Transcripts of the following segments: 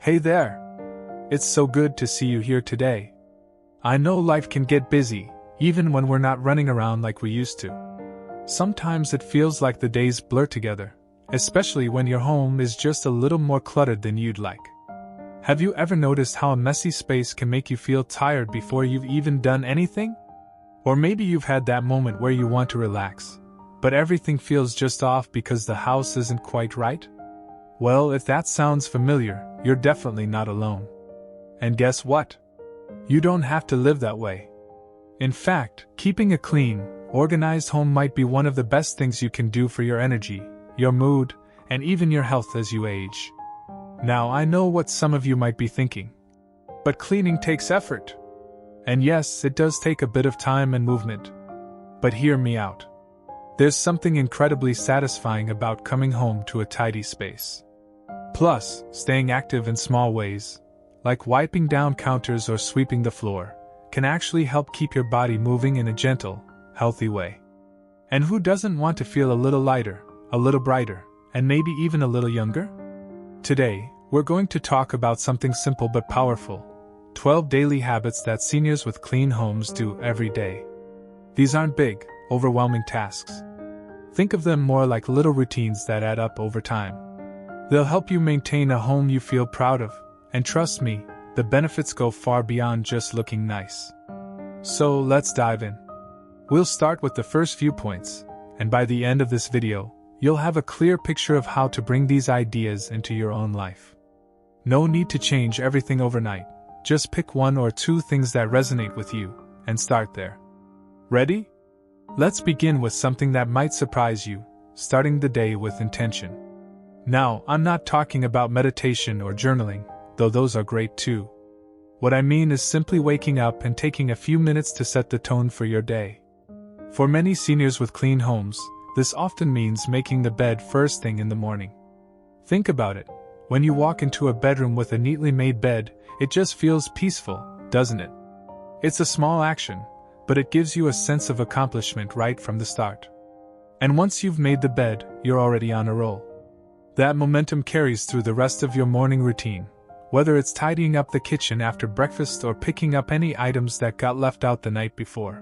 Hey there! It's so good to see you here today. I know life can get busy, even when we're not running around like we used to. Sometimes it feels like the days blur together, especially when your home is just a little more cluttered than you'd like. Have you ever noticed how a messy space can make you feel tired before you've even done anything? Or maybe you've had that moment where you want to relax, but everything feels just off because the house isn't quite right? Well, if that sounds familiar, you're definitely not alone. And guess what? You don't have to live that way. In fact, keeping a clean, organized home might be one of the best things you can do for your energy, your mood, and even your health as you age. Now, I know what some of you might be thinking. But cleaning takes effort. And yes, it does take a bit of time and movement. But hear me out. There's something incredibly satisfying about coming home to a tidy space. Plus, staying active in small ways, like wiping down counters or sweeping the floor, can actually help keep your body moving in a gentle, healthy way. And who doesn't want to feel a little lighter, a little brighter, and maybe even a little younger? Today, we're going to talk about something simple but powerful: 12 daily habits that seniors with clean homes do every day. These aren't big, overwhelming tasks. Think of them more like little routines that add up over time. They'll help you maintain a home you feel proud of, and trust me, the benefits go far beyond just looking nice. So let's dive in. We'll start with the first few points, and by the end of this video, you'll have a clear picture of how to bring these ideas into your own life. No need to change everything overnight, just pick one or two things that resonate with you, and start there. Ready? Let's begin with something that might surprise you: starting the day with intention. Now, I'm not talking about meditation or journaling, though those are great too. What I mean is simply waking up and taking a few minutes to set the tone for your day. For many seniors with clean homes, this often means making the bed first thing in the morning. Think about it. When you walk into a bedroom with a neatly made bed, it just feels peaceful, doesn't it? It's a small action, but it gives you a sense of accomplishment right from the start. And once you've made the bed, you're already on a roll. That momentum carries through the rest of your morning routine, whether it's tidying up the kitchen after breakfast or picking up any items that got left out the night before.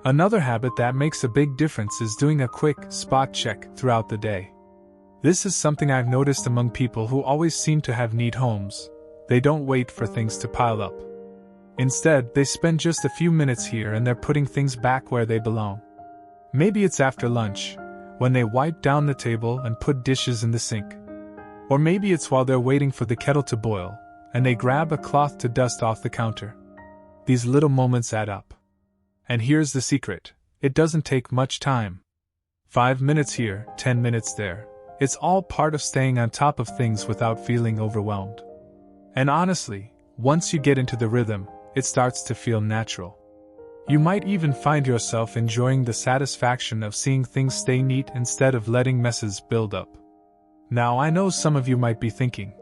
Another habit that makes a big difference is doing a quick spot check throughout the day. This is something I've noticed among people who always seem to have neat homes. They don't wait for things to pile up. Instead, they spend just a few minutes here and there putting things back where they belong. Maybe it's after lunch, when they wipe down the table and put dishes in the sink. Or maybe it's while they're waiting for the kettle to boil, and they grab a cloth to dust off the counter. These little moments add up. And here's the secret: it doesn't take much time. 5 minutes here, 10 minutes there. It's all part of staying on top of things without feeling overwhelmed. And honestly, once you get into the rhythm, it starts to feel natural. You might even find yourself enjoying the satisfaction of seeing things stay neat instead of letting messes build up. Now, I know some of you might be thinking,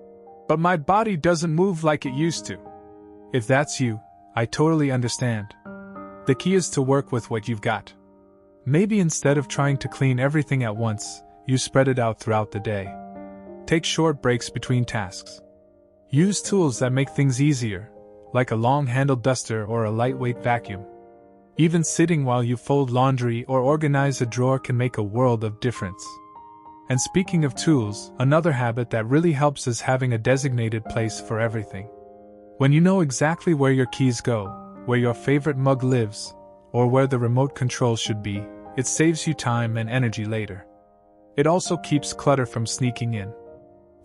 but my body doesn't move like it used to. If that's you, I totally understand. The key is to work with what you've got. Maybe instead of trying to clean everything at once, you spread it out throughout the day. Take short breaks between tasks. Use tools that make things easier, like a long-handled duster or a lightweight vacuum. Even sitting while you fold laundry or organize a drawer can make a world of difference. And speaking of tools, another habit that really helps is having a designated place for everything. When you know exactly where your keys go, where your favorite mug lives, or where the remote control should be, it saves you time and energy later. It also keeps clutter from sneaking in.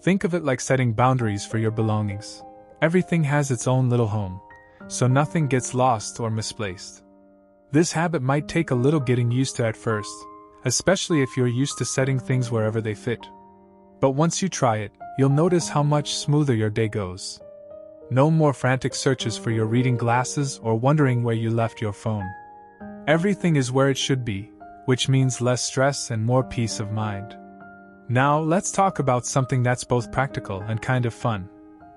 Think of it like setting boundaries for your belongings. Everything has its own little home, so nothing gets lost or misplaced. This habit might take a little getting used to at first, especially if you're used to setting things wherever they fit. But once you try it, you'll notice how much smoother your day goes. No more frantic searches for your reading glasses or wondering where you left your phone. Everything is where it should be, which means less stress and more peace of mind. Now, let's talk about something that's both practical and kind of fun: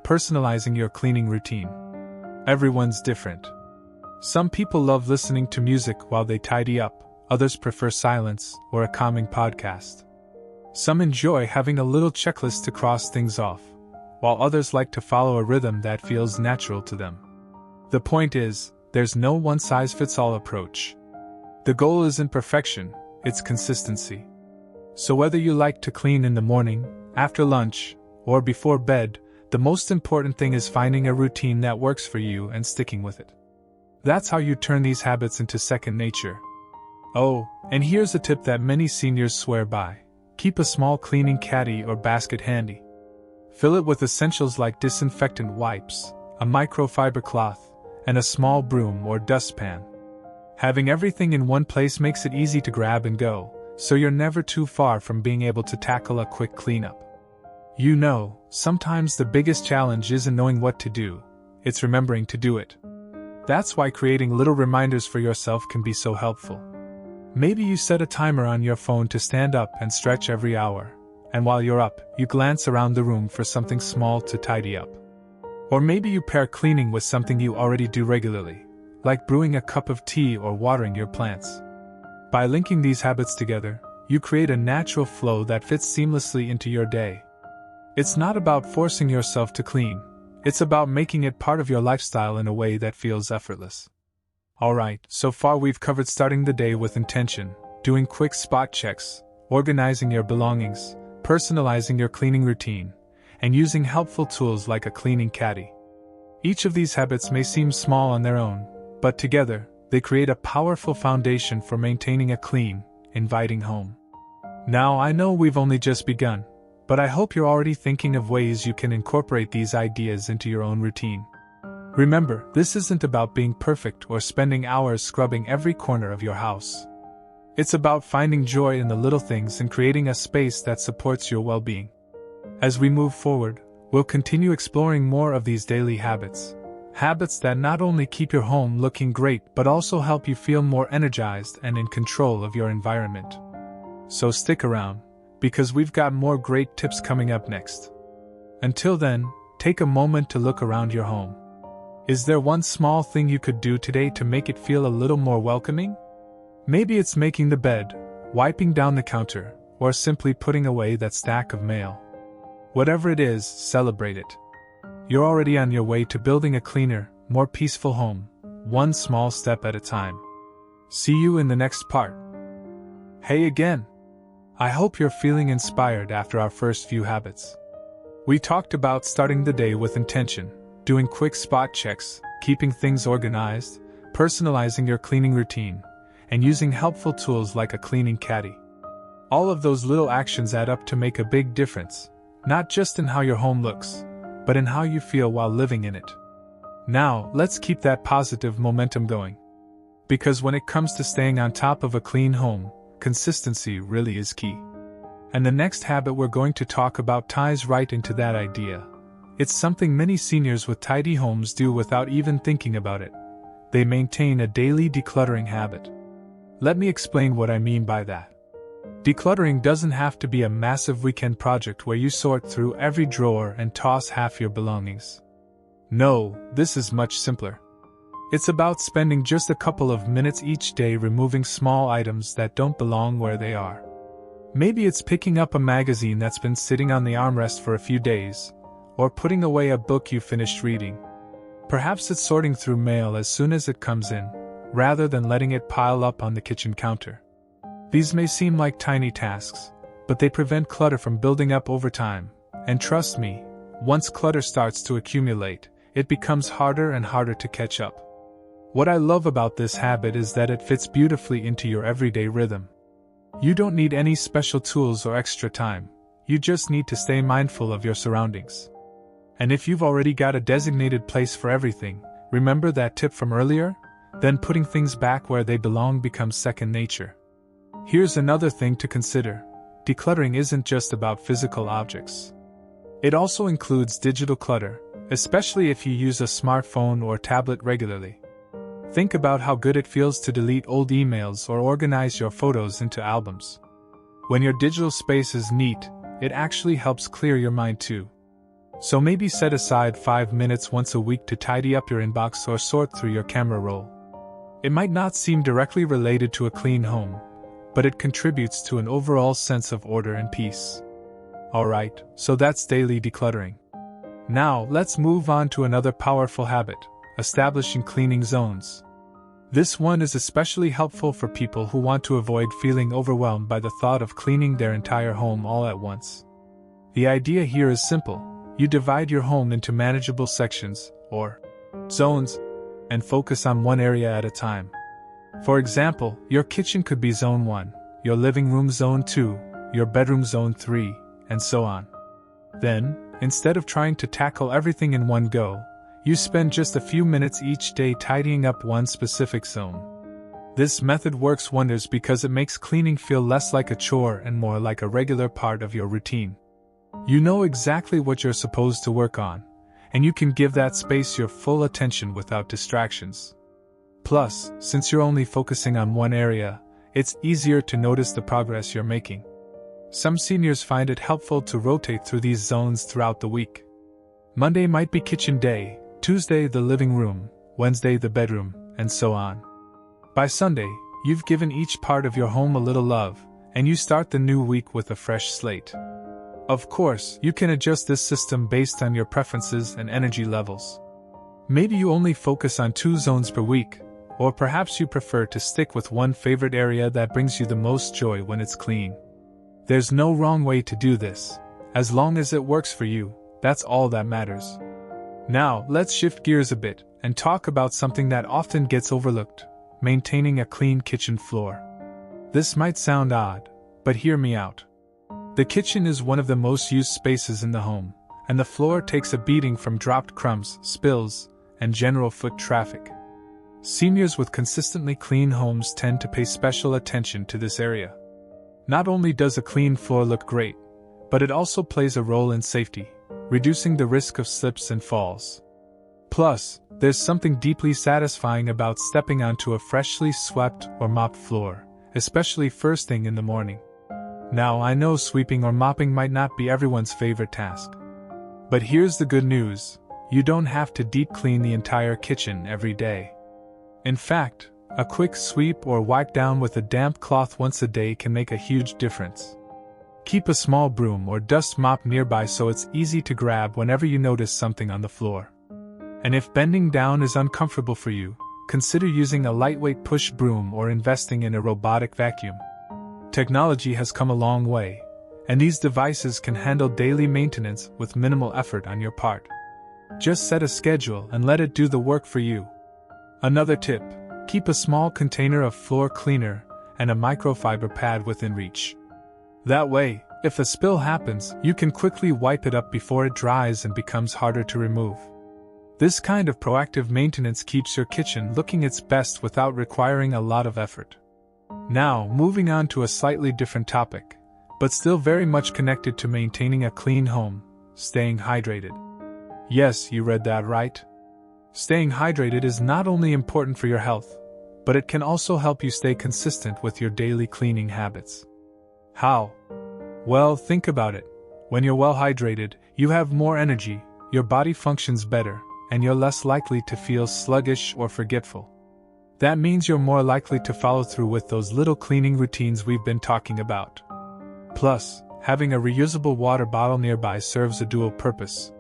personalizing your cleaning routine. Everyone's different. Some people love listening to music while they tidy up, others prefer silence or a calming podcast. Some enjoy having a little checklist to cross things off, while others like to follow a rhythm that feels natural to them. The point is, there's no one-size-fits-all approach. The goal isn't perfection, it's consistency. So whether you like to clean in the morning, after lunch, or before bed, the most important thing is finding a routine that works for you and sticking with it. That's how you turn these habits into second nature. Oh, and here's a tip that many seniors swear by. Keep a small cleaning caddy or basket handy. Fill it with essentials like disinfectant wipes, a microfiber cloth, and a small broom or dustpan. Having everything in one place makes it easy to grab and go, so you're never too far from being able to tackle a quick cleanup. You know, sometimes the biggest challenge isn't knowing what to do, it's remembering to do it. That's why creating little reminders for yourself can be so helpful. Maybe you set a timer on your phone to stand up and stretch every hour, and while you're up, you glance around the room for something small to tidy up. Or maybe you pair cleaning with something you already do regularly, like brewing a cup of tea or watering your plants. By linking these habits together, you create a natural flow that fits seamlessly into your day. It's not about forcing yourself to clean, it's about making it part of your lifestyle in a way that feels effortless. Alright, so far we've covered starting the day with intention, doing quick spot checks, organizing your belongings, personalizing your cleaning routine, and using helpful tools like a cleaning caddy. Each of these habits may seem small on their own, but together, they create a powerful foundation for maintaining a clean, inviting home. Now I know we've only just begun, but I hope you're already thinking of ways you can incorporate these ideas into your own routine. Remember, this isn't about being perfect or spending hours scrubbing every corner of your house. It's about finding joy in the little things and creating a space that supports your well-being. As we move forward, we'll continue exploring more of these daily habits. Habits that not only keep your home looking great but also help you feel more energized and in control of your environment. So stick around, because we've got more great tips coming up next. Until then, take a moment to look around your home. Is there one small thing you could do today to make it feel a little more welcoming? Maybe it's making the bed, wiping down the counter, or simply putting away that stack of mail. Whatever it is, celebrate it. You're already on your way to building a cleaner, more peaceful home, one small step at a time. See you in the next part. Hey again! I hope you're feeling inspired after our first few habits. We talked about starting the day with intention, doing quick spot checks, keeping things organized, personalizing your cleaning routine, and using helpful tools like a cleaning caddy. All of those little actions add up to make a big difference, not just in how your home looks, but in how you feel while living in it. Now, let's keep that positive momentum going. Because when it comes to staying on top of a clean home, consistency really is key. And the next habit we're going to talk about ties right into that idea. It's something many seniors with tidy homes do without even thinking about it. They maintain a daily decluttering habit. Let me explain what I mean by that. Decluttering doesn't have to be a massive weekend project where you sort through every drawer and toss half your belongings. No, this is much simpler. It's about spending just a couple of minutes each day removing small items that don't belong where they are. Maybe it's picking up a magazine that's been sitting on the armrest for a few days, or putting away a book you finished reading. Perhaps it's sorting through mail as soon as it comes in, rather than letting it pile up on the kitchen counter. These may seem like tiny tasks, but they prevent clutter from building up over time, and trust me, once clutter starts to accumulate, it becomes harder and harder to catch up. What I love about this habit is that it fits beautifully into your everyday rhythm. You don't need any special tools or extra time, you just need to stay mindful of your surroundings. And if you've already got a designated place for everything, remember that tip from earlier? Then putting things back where they belong becomes second nature. Here's another thing to consider. Decluttering isn't just about physical objects. It also includes digital clutter, especially if you use a smartphone or tablet regularly. Think about how good it feels to delete old emails or organize your photos into albums. When your digital space is neat, it actually helps clear your mind too. So maybe set aside 5 minutes once a week to tidy up your inbox or sort through your camera roll. It might not seem directly related to a clean home, but it contributes to an overall sense of order and peace. Alright, so that's daily decluttering. Now, let's move on to another powerful habit: establishing cleaning zones. This one is especially helpful for people who want to avoid feeling overwhelmed by the thought of cleaning their entire home all at once. The idea here is simple: you divide your home into manageable sections, or zones, and focus on one area at a time. For example, your kitchen could be Zone 1, your living room Zone 2, your bedroom Zone 3, and so on. Then, instead of trying to tackle everything in one go, you spend just a few minutes each day tidying up one specific zone. This method works wonders because it makes cleaning feel less like a chore and more like a regular part of your routine. You know exactly what you're supposed to work on, and you can give that space your full attention without distractions. Plus, since you're only focusing on one area, it's easier to notice the progress you're making. Some seniors find it helpful to rotate through these zones throughout the week. Monday might be kitchen day, Tuesday the living room, Wednesday the bedroom, and so on. By Sunday, you've given each part of your home a little love, and you start the new week with a fresh slate. Of course, you can adjust this system based on your preferences and energy levels. Maybe you only focus on 2 zones per week, or perhaps you prefer to stick with one favorite area that brings you the most joy when it's clean. There's no wrong way to do this. As long as it works for you, that's all that matters. Now, let's shift gears a bit and talk about something that often gets overlooked: maintaining a clean kitchen floor. This might sound odd, but hear me out. The kitchen is one of the most used spaces in the home, and the floor takes a beating from dropped crumbs, spills, and general foot traffic. Seniors with consistently clean homes tend to pay special attention to this area. Not only does a clean floor look great, but it also plays a role in safety, reducing the risk of slips and falls. Plus, there's something deeply satisfying about stepping onto a freshly swept or mopped floor, especially first thing in the morning. Now, I know sweeping or mopping might not be everyone's favorite task. But here's the good news: you don't have to deep clean the entire kitchen every day. In fact, a quick sweep or wipe down with a damp cloth once a day can make a huge difference. Keep a small broom or dust mop nearby so it's easy to grab whenever you notice something on the floor. And if bending down is uncomfortable for you, consider using a lightweight push broom or investing in a robotic vacuum. Technology has come a long way, and these devices can handle daily maintenance with minimal effort on your part. Just set a schedule and let it do the work for you. Another tip: keep a small container of floor cleaner and a microfiber pad within reach. That way, if a spill happens, you can quickly wipe it up before it dries and becomes harder to remove. This kind of proactive maintenance keeps your kitchen looking its best without requiring a lot of effort. Now, moving on to a slightly different topic, but still very much connected to maintaining a clean home: staying hydrated. Yes, you read that right. Staying hydrated is not only important for your health, but it can also help you stay consistent with your daily cleaning habits. How? Well, think about it. When you're well hydrated, you have more energy, your body functions better, and you're less likely to feel sluggish or forgetful. That means you're more likely to follow through with those little cleaning routines we've been talking about. Plus, having a reusable water bottle nearby serves a dual purpose.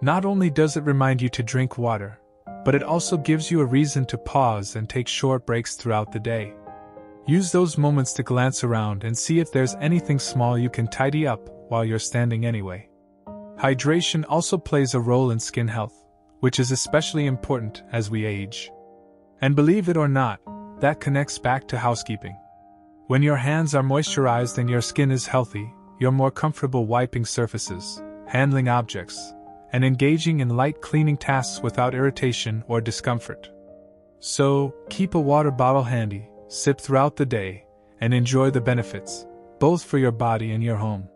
Not only does it remind you to drink water, but it also gives you a reason to pause and take short breaks throughout the day. Use those moments to glance around and see if there's anything small you can tidy up while you're standing anyway. Hydration also plays a role in skin health, which is especially important as we age. And believe it or not, that connects back to housekeeping. When your hands are moisturized and your skin is healthy, you're more comfortable wiping surfaces, handling objects, and engaging in light cleaning tasks without irritation or discomfort. So, keep a water bottle handy, sip throughout the day, and enjoy the benefits, both for your body and your home.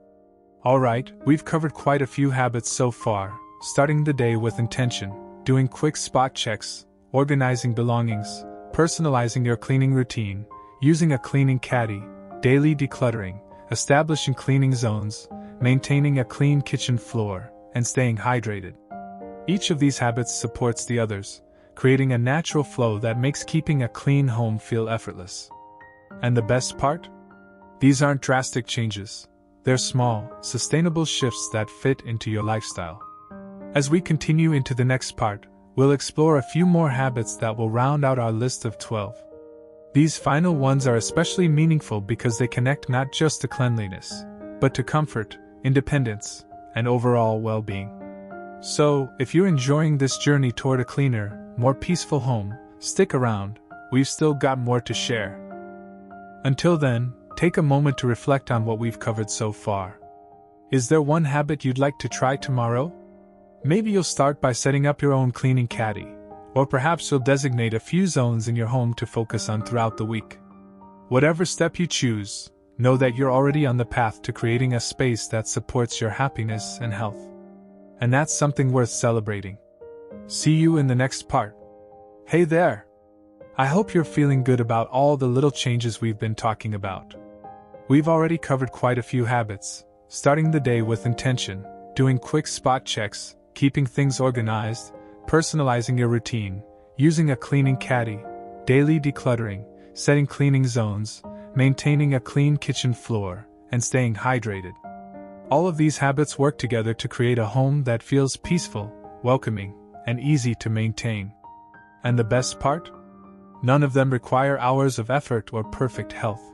Alright, we've covered quite a few habits so far: starting the day with intention, doing quick spot checks, organizing belongings, personalizing your cleaning routine, using a cleaning caddy, daily decluttering, establishing cleaning zones, maintaining a clean kitchen floor, and staying hydrated. Each of these habits supports the others, creating a natural flow that makes keeping a clean home feel effortless. And the best part? These aren't drastic changes. They're small, sustainable shifts that fit into your lifestyle. As we continue into the next part, we'll explore a few more habits that will round out our list of 12. These final ones are especially meaningful because they connect not just to cleanliness, but to comfort, independence, and overall well-being. So, if you're enjoying this journey toward a cleaner, more peaceful home, stick around, we've still got more to share. Until then, take a moment to reflect on what we've covered so far. Is there one habit you'd like to try tomorrow? Maybe you'll start by setting up your own cleaning caddy, or perhaps you'll designate a few zones in your home to focus on throughout the week. Whatever step you choose, know that you're already on the path to creating a space that supports your happiness and health. And that's something worth celebrating. See you in the next part. Hey there! I hope you're feeling good about all the little changes we've been talking about. We've already covered quite a few habits, starting the day with intention, doing quick spot checks, keeping things organized, personalizing your routine, using a cleaning caddy, daily decluttering, setting cleaning zones, maintaining a clean kitchen floor, and staying hydrated. All of these habits work together to create a home that feels peaceful, welcoming, and easy to maintain. And the best part? None of them require hours of effort or perfect health.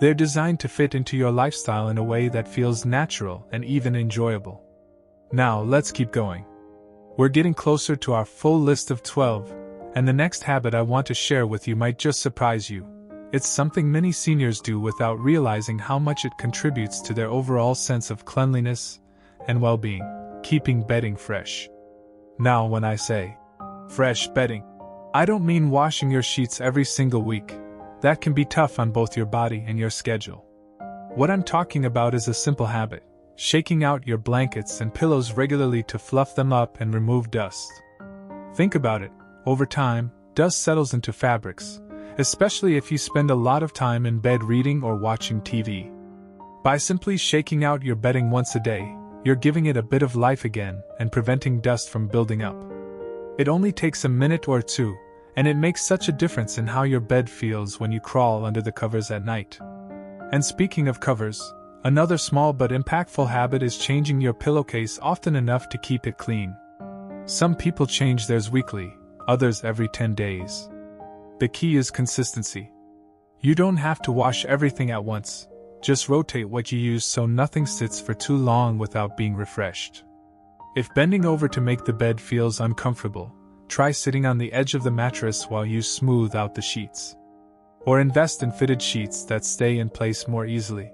They're designed to fit into your lifestyle in a way that feels natural and even enjoyable. Now, let's keep going. We're getting closer to our full list of 12, and the next habit I want to share with you might just surprise you. It's something many seniors do without realizing how much it contributes to their overall sense of cleanliness and well-being: keeping bedding fresh. Now, when I say fresh bedding, I don't mean washing your sheets every single week. That can be tough on both your body and your schedule. What I'm talking about is a simple habit: shaking out your blankets and pillows regularly to fluff them up and remove dust. Think about it. Over time, dust settles into fabrics, especially if you spend a lot of time in bed reading or watching TV. By simply shaking out your bedding once a day, you're giving it a bit of life again and preventing dust from building up. It only takes a minute or two, and it makes such a difference in how your bed feels when you crawl under the covers at night. And speaking of covers, another small but impactful habit is changing your pillowcase often enough to keep it clean. Some people change theirs weekly, others every 10 days. The key is consistency. You don't have to wash everything at once, just rotate what you use so nothing sits for too long without being refreshed. If bending over to make the bed feels uncomfortable, try sitting on the edge of the mattress while you smooth out the sheets. Or invest in fitted sheets that stay in place more easily.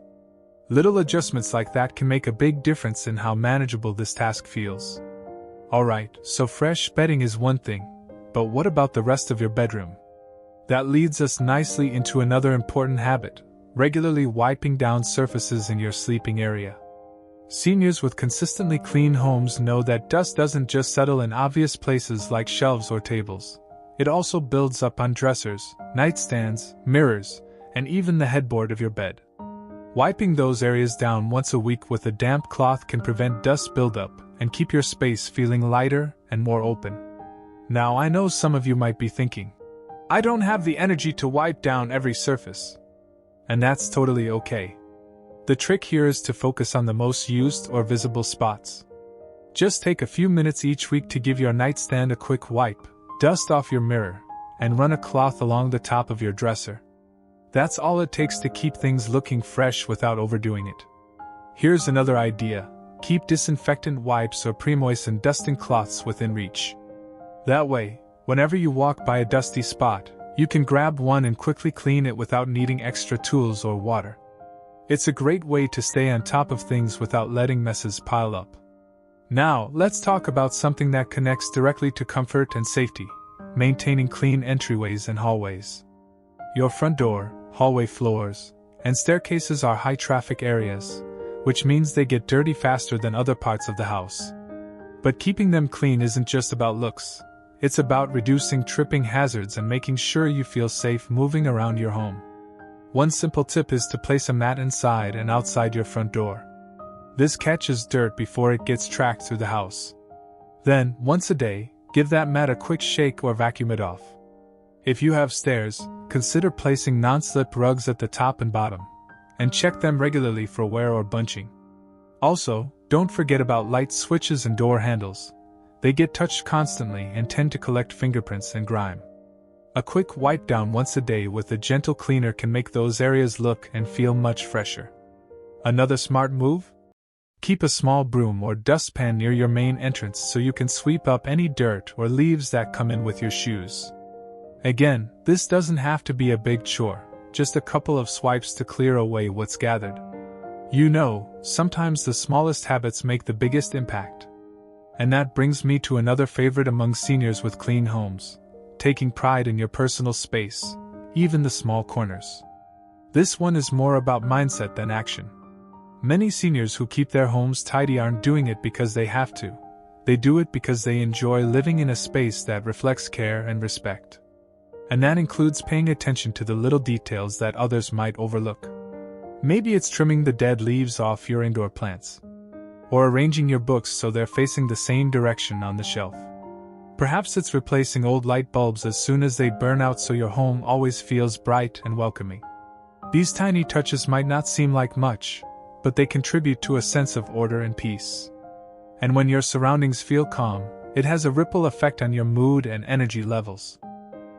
Little adjustments like that can make a big difference in how manageable this task feels. Alright, so fresh bedding is one thing, but what about the rest of your bedroom? That leads us nicely into another important habit: regularly wiping down surfaces in your sleeping area. Seniors with consistently clean homes know that dust doesn't just settle in obvious places like shelves or tables. It also builds up on dressers, nightstands, mirrors, and even the headboard of your bed. Wiping those areas down once a week with a damp cloth can prevent dust buildup and keep your space feeling lighter and more open. Now, I know some of you might be thinking, I don't have the energy to wipe down every surface. And that's totally okay. The trick here is to focus on the most used or visible spots. Just take a few minutes each week to give your nightstand a quick wipe, dust off your mirror, and run a cloth along the top of your dresser. That's all it takes to keep things looking fresh without overdoing it. Here's another idea: keep disinfectant wipes or pre-moistened dusting cloths within reach. That way, whenever you walk by a dusty spot, you can grab one and quickly clean it without needing extra tools or water. It's a great way to stay on top of things without letting messes pile up. Now, let's talk about something that connects directly to comfort and safety: maintaining clean entryways and hallways. Your front door, hallway floors, and staircases are high-traffic areas, which means they get dirty faster than other parts of the house. But keeping them clean isn't just about looks. It's about reducing tripping hazards and making sure you feel safe moving around your home. One simple tip is to place a mat inside and outside your front door. This catches dirt before it gets tracked through the house. Then, once a day, give that mat a quick shake or vacuum it off. If you have stairs, consider placing non-slip rugs at the top and bottom, and check them regularly for wear or bunching. Also, don't forget about light switches and door handles. They get touched constantly and tend to collect fingerprints and grime. A quick wipe down once a day with a gentle cleaner can make those areas look and feel much fresher. Another smart move? Keep a small broom or dustpan near your main entrance so you can sweep up any dirt or leaves that come in with your shoes. Again, this doesn't have to be a big chore, just a couple of swipes to clear away what's gathered. You know, sometimes the smallest habits make the biggest impact. And that brings me to another favorite among seniors with clean homes: taking pride in your personal space, even the small corners. This one is more about mindset than action. Many seniors who keep their homes tidy aren't doing it because they have to. They do it because they enjoy living in a space that reflects care and respect. And that includes paying attention to the little details that others might overlook. Maybe it's trimming the dead leaves off your indoor plants, or arranging your books so they're facing the same direction on the shelf. Perhaps it's replacing old light bulbs as soon as they burn out so your home always feels bright and welcoming. These tiny touches might not seem like much, but they contribute to a sense of order and peace. And when your surroundings feel calm, it has a ripple effect on your mood and energy levels.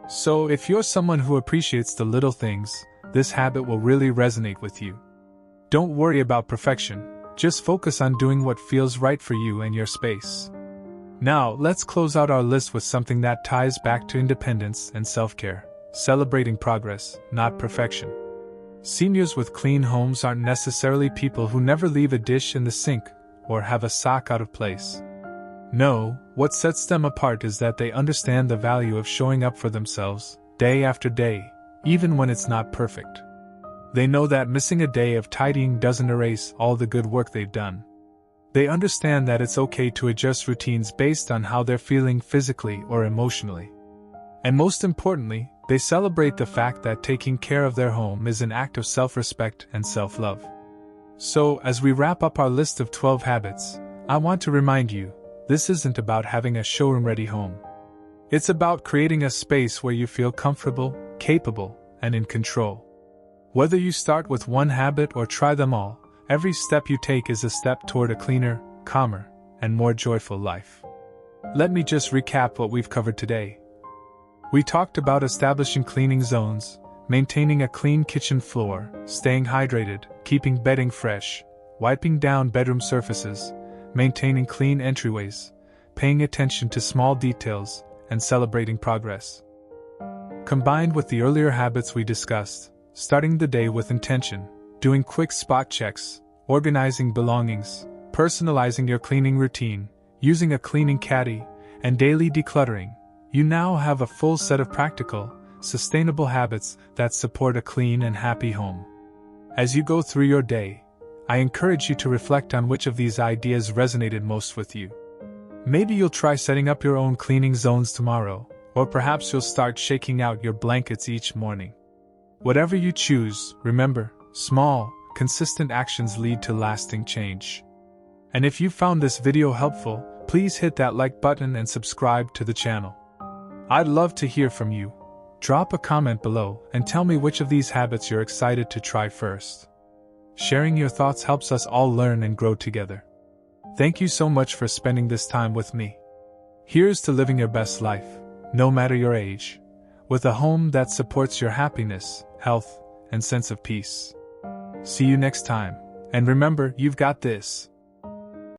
So if you're someone who appreciates the little things, this habit will really resonate with you. Don't worry about perfection, just focus on doing what feels right for you and your space. Now, let's close out our list with something that ties back to independence and self-care: celebrating progress, not perfection. Seniors with clean homes aren't necessarily people who never leave a dish in the sink or have a sock out of place. No, what sets them apart is that they understand the value of showing up for themselves, day after day, even when it's not perfect. They know that missing a day of tidying doesn't erase all the good work they've done. They understand that it's okay to adjust routines based on how they're feeling physically or emotionally. And most importantly, they celebrate the fact that taking care of their home is an act of self-respect and self-love. So, as we wrap up our list of 12 habits, I want to remind you, this isn't about having a showroom-ready home. It's about creating a space where you feel comfortable, capable, and in control. Whether you start with one habit or try them all, every step you take is a step toward a cleaner, calmer, and more joyful life. Let me just recap what we've covered today. We talked about establishing cleaning zones, maintaining a clean kitchen floor, staying hydrated, keeping bedding fresh, wiping down bedroom surfaces, maintaining clean entryways, paying attention to small details, and celebrating progress. Combined with the earlier habits we discussed, starting the day with intention, doing quick spot checks, organizing belongings, personalizing your cleaning routine, using a cleaning caddy, and daily decluttering, you now have a full set of practical, sustainable habits that support a clean and happy home. As you go through your day, I encourage you to reflect on which of these ideas resonated most with you. Maybe you'll try setting up your own cleaning zones tomorrow, or perhaps you'll start shaking out your blankets each morning. Whatever you choose, remember, small, consistent actions lead to lasting change. And if you found this video helpful, please hit that like button and subscribe to the channel. I'd love to hear from you. Drop a comment below and tell me which of these habits you're excited to try first. Sharing your thoughts helps us all learn and grow together. Thank you so much for spending this time with me. Here's to living your best life, no matter your age, with a home that supports your happiness, health, and sense of peace. See you next time, and remember, you've got this.